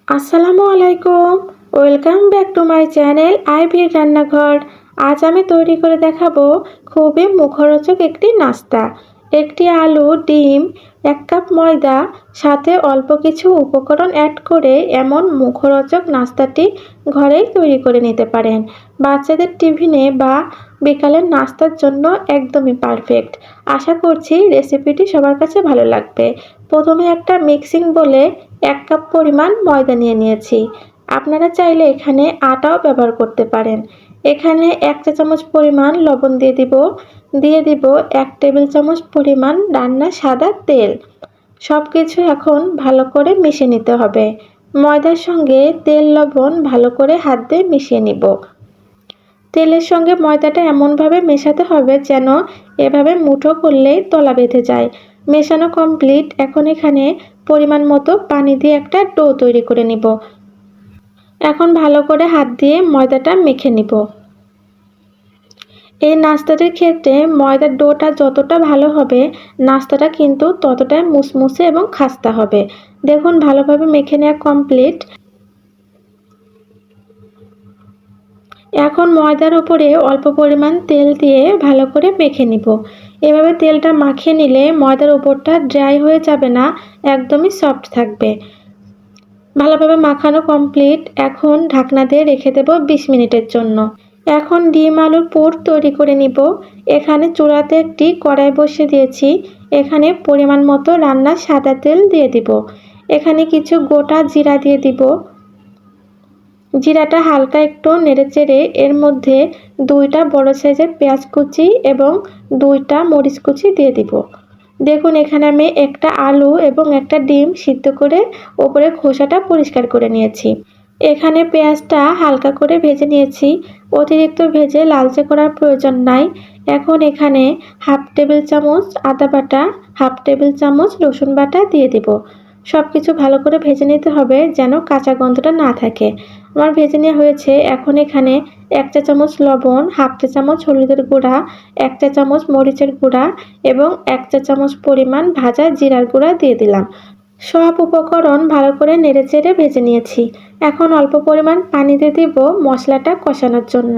আসসালামু আলাইকুম। Welcome back to my channel আইভির রান্নাঘর। আজ আমি তৈরি করে দেখাবো খুবই মুখরোচক একটি নাস্তা। একটি আলু, ডিম, 1 কাপ ময়দা, সাথে অল্প কিছু উপকরণ অ্যাড করে এমন মুখরোচক নাস্তাটি ঘরেই তৈরি করে নিতে পারেন। বাচ্চাদের টিফিনে বা বিকালের নাস্তার জন্য একদমই পারফেক্ট। আশা করছি রেসিপিটি সবার কাছে ভালো লাগবে। প্রথমে একটা মিক্সিং বোলে 1 কাপ পরিমাণ ময়দা নিয়ে নিয়েছি। আপনারা চাইলে এখানে আটাও ব্যবহার করতে পারেন। এখানে 1 চা চামচ পরিমাণ লবণ দিয়ে দিব 1 টেবিল চামচ পরিমাণ রান্নার সাদা তেল। সব কিছু এখন ভালো করে মিশিয়ে নিতে হবে। ময়দার সঙ্গে তেল লবণ ভালো করে হাত দিয়ে মিশিয়ে নিব। তেলের সঙ্গে ময়দাটা এমনভাবে মেশাতে হবে যেন এভাবে মুঠো করলেই তলা বেঁধে যায়। মেশানো কমপ্লিট। এখন এখানে পরিমাণ মতো পানি দিয়ে একটা ডো তৈরি করে নিব। এখন ভালো করে হাত দিয়ে ময়দাটা মেখে নিব। এই নাস্তাটির ক্ষেত্রে ময়দার ডোটা যতটা ভালো হবে, নাস্তাটা কিন্তু ততটাই মুসমুসে এবং খাস্তা হবে। দেখুন ভালোভাবে মেখে নেওয়া কমপ্লিট। এখন ময়দার উপরে অল্প পরিমাণ তেল দিয়ে ভালো করে মেখে নিব। এভাবে তেলটা মাখিয়ে নিলে ময়দার উপরটা ড্রাই হয়ে যাবে না, একদমই সফট থাকবে। ভালোভাবে মাখানো কমপ্লিট। এখন ঢাকনা দিয়ে রেখে দেব 20 মিনিটের জন্য। এখন ডিম আলুর পুর তৈরি করে নিব। এখানে চুলাতে একটি কড়াই বসিয়ে দিয়েছি। এখানে পরিমাণ মতো রান্নার সাদা তেল দিয়ে দিব। এখানে কিছু গোটা জিরা দিয়ে দিব। জিরাটা হালকা একটু নেড়েচেড়ে এর মধ্যে 2টা বড় সাইজের পেঁয়াজ কুচি এবং 2টা মরিচ কুচি দিয়ে দিব। দেখুন এখানে আমি একটা আলু এবং একটা ডিম সিদ্ধ করে ওপরে খোসাটা পরিষ্কার করে নিয়েছি। এখানে পেঁয়াজটা হালকা করে ভেজে নিয়েছি। অতিরিক্ত ভেজে লালচে করার প্রয়োজন নাই। এখন এখানে 1/2 টেবিল চামচ আদা বাটা, 1/2 টেবিল চামচ রসুন বাটা দিয়ে দিব। সব কিছু ভালো করে ভেজে নিতে হবে যেন কাঁচা গন্ধটা না থাকে। আমার ভেজে নেওয়া হয়েছে। এখন এখানে 1 চা চামচ লবণ, 1/2 চা চামচ হলুদের গুঁড়া, 1 চা চামচ মরিচের গুঁড়া এবং 1 চা চামচ পরিমাণ ভাজা জিরার গুঁড়া দিয়ে দিলাম। সব উপকরণ ভালো করে নেড়েচেড়ে ভেজে নিয়েছি। এখন অল্প পরিমাণ পানি দিয়ে দিব মশলাটা কষানোর জন্য।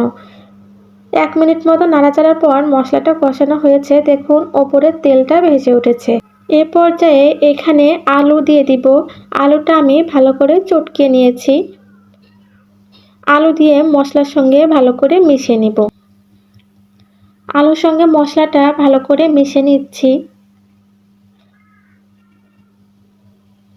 1 মিনিট মতো নাড়াচাড়ার পর মশলাটা কষানো হয়েছে। দেখুন ওপরের তেলটা ভেসে উঠেছে। এ পর্যায়ে এখানে আলু দিয়ে দিব। আলুটা আমি ভালো করে চটকিয়ে নিয়েছি। আলু দিয়ে মশলার সঙ্গে ভালো করে মিশিয়ে নিব। আলুর সঙ্গে মশলাটা ভালো করে মিশিয়ে নিচ্ছি।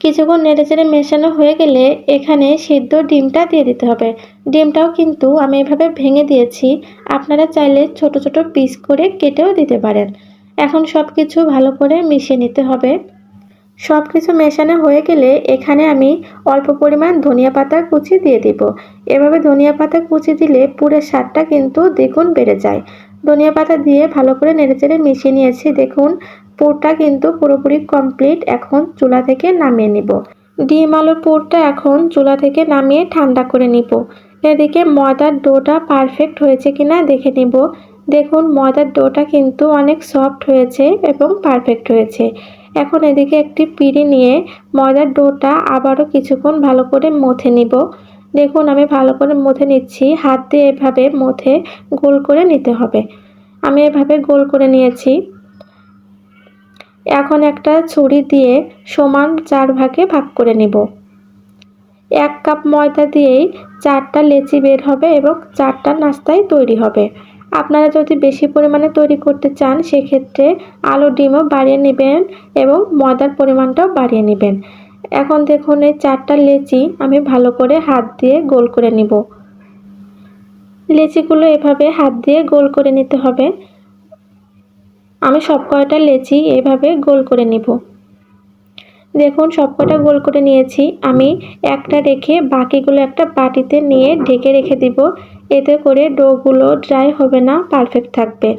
কিছুক্ষণ নেড়েচেড়ে মেশানো হয়ে গেলে এখানে সিদ্ধ ডিমটা দিয়ে দিতে হবে। ডিমটাও কিন্তু আমি এভাবে ভেঙে দিয়েছি। আপনারা চাইলে ছোট ছোট পিস করে কেটেও দিতে পারেন। এখন সব কিছু ভালো করে মিশিয়ে নিতে হবে। সব কিছু মেশানো হয়ে গেলে এখানে আমি অল্প পরিমাণ ধনিয়া পাতা কুচি দিয়ে দিব। এভাবে ধনিয়া পাতা কুচি দিলে পুরের স্বাদটা কিন্তু দ্বিগুণ বেড়ে যায়। ধনিয়া পাতা দিয়ে ভালো করে নেড়েচেড়ে মিশিয়ে নিয়েছি। দেখুন পুরটা কিন্তু পুরোপুরি কমপ্লিট। এখন চুলা থেকে নামিয়ে নিব। ডিম আলুর পুরটা এখন চুলা থেকে নামিয়ে ঠান্ডা করে নিব। এদিকে ময়দার ডোটা পারফেক্ট হয়েছে কিনা দেখে নিব। দেখুন ময়দার ডোটা কিন্তু অনেক সফট হয়েছে এবং পারফেক্ট হয়েছে। এখন এদিকে একটি পিঁড়ি নিয়ে ময়দার ডোটা আবারও কিছুক্ষণ ভালো করে মথে নিব। দেখুন আমি ভালো করে মথে নিচ্ছি। হাত দিয়ে এভাবে মথে গোল করে নিতে হবে। আমি এভাবে গোল করে নিয়েছি। এখন একটা ছুরি দিয়ে সমান 4 ভাগে ভাগ করে নিব। 1 কাপ ময়দা দিয়েই 4টা লেচি বের হবে এবং 4টা নাস্তাই তৈরি হবে। আপনারা যদি বেশি পরিমাণে তৈরি করতে চান সেক্ষেত্রে আলু ডিমও বাড়িয়ে নেবেন এবং ময়দার পরিমাণটাও বাড়িয়ে নেবেন। এখন দেখুন এই 4টা লেচি আমি ভালো করে হাত দিয়ে গোল করে নিব। লেচিগুলো এভাবে হাত দিয়ে গোল করে নিতে হবে। আমি সব কয়টা লেচি এভাবে গোল করে নিব। দেখুন সবকটা গোল করে নিয়েছি। আমি একটা রেখে বাকিগুলো একটা বাটিতে নিয়ে ঢেকে রেখে দিব। এতে করে ডোগুলো ড্রাই হবে না, পারফেক্ট থাকবে।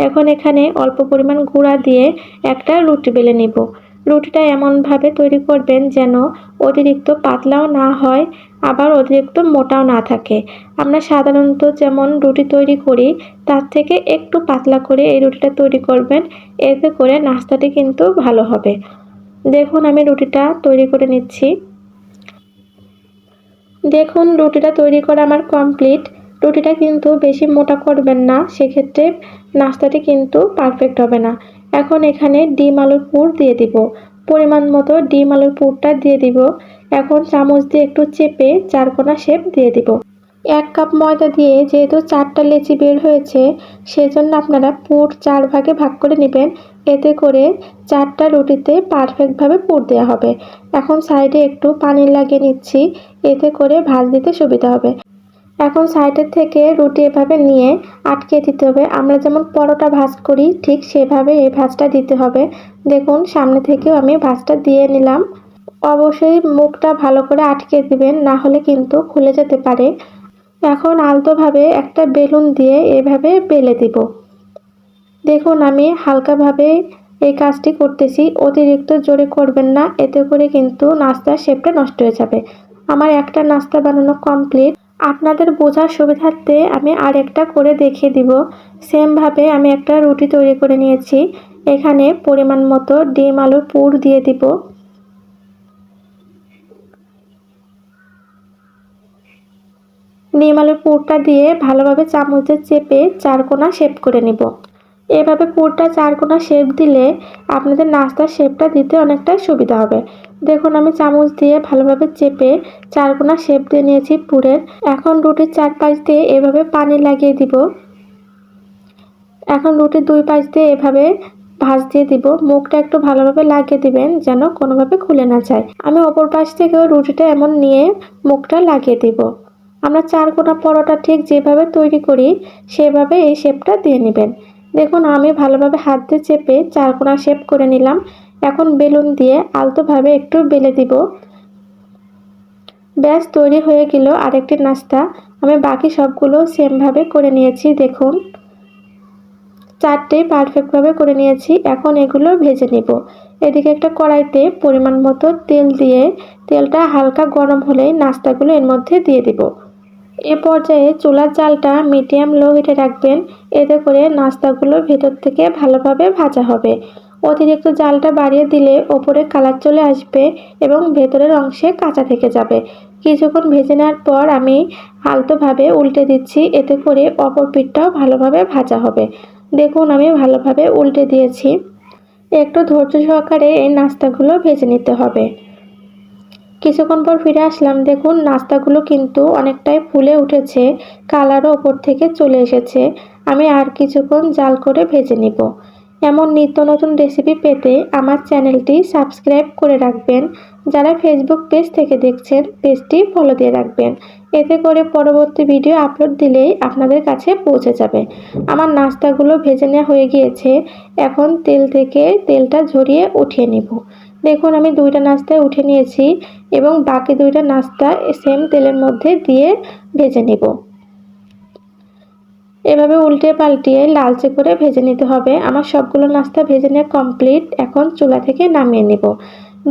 এখন এখানে অল্প পরিমাণ গুঁড়া দিয়ে একটা রুটি বেলে নিব। রুটিটা এমনভাবে তৈরি করবেন যেন অতিরিক্ত পাতলাও না হয়, আবার অতিরিক্ত মোটাও না থাকে। আমরা সাধারণত যেমন রুটি তৈরি করি তার থেকে একটু পাতলা করে এই রুটিটা তৈরি করবেন। এতে করে নাস্তাটি কিন্তু ভালো হবে। দেখুন আমি রুটিটা তৈরি করে নিচ্ছি। দেখুন রুটিটা তৈরি করা আমার কমপ্লিট। রুটিটা কিন্তু বেশি মোটা করবেন না, সেক্ষেত্রে নাস্তাটি কিন্তু পারফেক্ট হবে না। এখন এখানে ডিম আলুর পুর দিয়ে দিব। পরিমাণ মতো ডিম আলুর পুরটা দিয়ে দিব। এখন চামচ দিয়ে একটু চেপে চারকোনা শেপ দিয়ে দিব। 1 কাপ ময়দা দিয়ে যেহেতু 4টা লেচি বের হয়েছে, সেজন্য আপনারা পুর 4 ভাগে ভাগ করে নেবেন। এতে করে 4টা রুটিতে পারফেক্টভাবে পুর দেওয়া হবে। এখন সাইডে একটু পানি লাগিয়ে নিচ্ছি, এতে করে ভাঁজ দিতে সুবিধা হবে। এখন সাইডের থেকে রুটি এভাবে নিয়ে আটকে দিতে হবে। আমরা যেমন পরোটা ভাঁজ করি ঠিক সেভাবে এই ভাঁজটা দিতে হবে। দেখুন সামনে থেকেও আমি ভাঁজটা দিয়ে নিলাম। অবশ্যই মুখটা ভালো করে আটকে দিবেন, না হলে কিন্তু খুলে যেতে পারে। এখন আলতোভাবে একটা বেলুন দিয়ে এভাবে বেলে দিব। দেখুন আমি হালকাভাবে এই কাজটি করতেছি, অতিরিক্ত জোরে করবেন না, এতে করে কিন্তু নাস্তার শেপটা নষ্ট হয়ে যাবে। আমার একটা নাস্তা বানানো কমপ্লিট। আপনাদের বোঝার সুবিধার্থে আমি আরেকটা করে দেখিয়ে দিব। সেমভাবে আমি একটা রুটি তৈরি করে নিয়েছি। এখানে পরিমাণ মতো ডিম আলুর পুর দিয়ে দিব। ডিম আলুর পুরটা দিয়ে ভালোভাবে চামচে চেপে চারকোনা শেপ করে নিব। এভাবে পুরটা চারকোনা শেপ দিলে আপনাদের নাস্তার শেপটা দিতে অনেকটা সুবিধা হবে। দেখুন আমি চামচ দিয়ে ভালোভাবে চেপে চারকোনা শেপ দিয়ে নিয়েছি পুরের। এখন রুটির চারপাশ দিয়ে এভাবে পানি লাগিয়ে দিব। এখন রুটির 2 পাশ দিয়ে এভাবে ভাঁজ দিয়ে দিব। মুখটা একটু ভালোভাবে লাগিয়ে দিবেন যেন কোনোভাবে খুলে না যায়। আমি অপর পাশ থেকেও রুটিটা এমন নিয়ে মুখটা লাগিয়ে দিব। আমরা চারকোনা পরোটা ঠিক যেভাবে তৈরি করি সেভাবে এই শেপটা দিয়ে নেবেন। দেখুন আমি ভালোভাবে হাত দিয়ে চেপে চারকোনা শেপ করে নিলাম। এখন বেলুন দিয়ে আলতোভাবে একটু বেলে দিব। ব্যাস তৈরি হয়ে গেল আরেকটি নাস্তা। আমি বাকি সবগুলো সেমভাবে করে নিয়েছি। দেখুন 4টেই পারফেক্টভাবে করে নিয়েছি। এখন এগুলো ভেজে নিব। এদিকে একটা কড়াইতে পরিমাণ মতো তেল দিয়ে তেলটা হালকা গরম হলেই নাস্তাগুলো এর মধ্যে দিয়ে দিব। এ পর্যায়ে চুলার জালটা মিডিয়াম লো হিটে রাখবেন, এতে করে নাস্তাগুলো ভেতর থেকে ভালোভাবে ভাজা হবে। অতিরিক্ত জালটা বাড়িয়ে দিলে ওপরে কালার চলে আসবে এবং ভেতরের অংশে কাঁচা থেকে যাবে। কিছুক্ষণ ভেজে নেওয়ার পর আমি আলতোভাবে উল্টে দিচ্ছি, এতে করে অপর পিঠটাও ভালোভাবে ভাজা হবে। দেখুন আমি ভালোভাবে উল্টে দিয়েছি। একটু ধৈর্য সহকারে এই নাস্তাগুলো ভেজে নিতে হবে। কিছুক্ষণ পর ফিরে আসলাম। দেখুন নাস্তাগুলো কিন্তু অনেকটাই ফুলে উঠেছে, কালারও ওপর থেকে চলে এসেছে। আমি আর কিছুক্ষণ জাল করে ভেজে নিব। এমন নিত্য নতুন রেসিপি পেতে আমার চ্যানেলটি সাবস্ক্রাইব করে রাখবেন। যারা ফেসবুক পেজ থেকে দেখছেন পেজটি ফলো দিয়ে রাখবেন, এতে করে পরবর্তী ভিডিও আপলোড দিলেই আপনাদের কাছে পৌঁছে যাবে। আমার নাস্তাগুলো ভেজে নেওয়া হয়ে গিয়েছে। এখন তেল থেকে তেলটা ঝরিয়ে উঠিয়ে নিব। দেখুন আমি 2টা নাস্তায় উঠে নিয়েছি এবং বাকি 2টা নাস্তা সেম তেলের মধ্যে দিয়ে ভেজে নিব। এভাবে উল্টে পাল্টিয়ে লালচে করে ভেজে নিতে হবে। আমার সবগুলো নাস্তা ভেজে নেওয়া কমপ্লিট। এখন চুলা থেকে নামিয়ে নেব।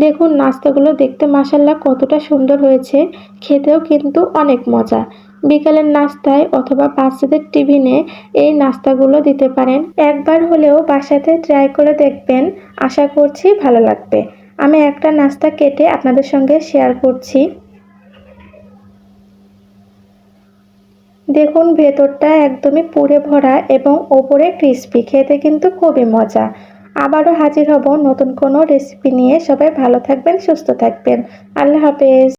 দেখুন নাস্তাগুলো দেখতে মাশাআল্লাহ কতটা সুন্দর হয়েছে, খেতেও কিন্তু অনেক মজা। বিকালের নাস্তায় অথবা বাচ্চাদের টিফিনে এই নাস্তাগুলো দিতে পারেন। একবার হলেও বাসাতে ট্রাই করে দেখবেন, আশা করছি ভালো লাগবে। আমি একটা নাস্তা কেটে আপনাদের সঙ্গে শেয়ার করছি। দেখুন ভেতরটা একদমই পুড়ে ভরা এবং ওপরে ক্রিস্পি, খেতে কিন্তু খুবই মজা। আবারও হাজির হব নতুন কোনো রেসিপি নিয়ে। সবাই ভালো থাকবেন, সুস্থ থাকবেন। আল্লাহ হাফেজ।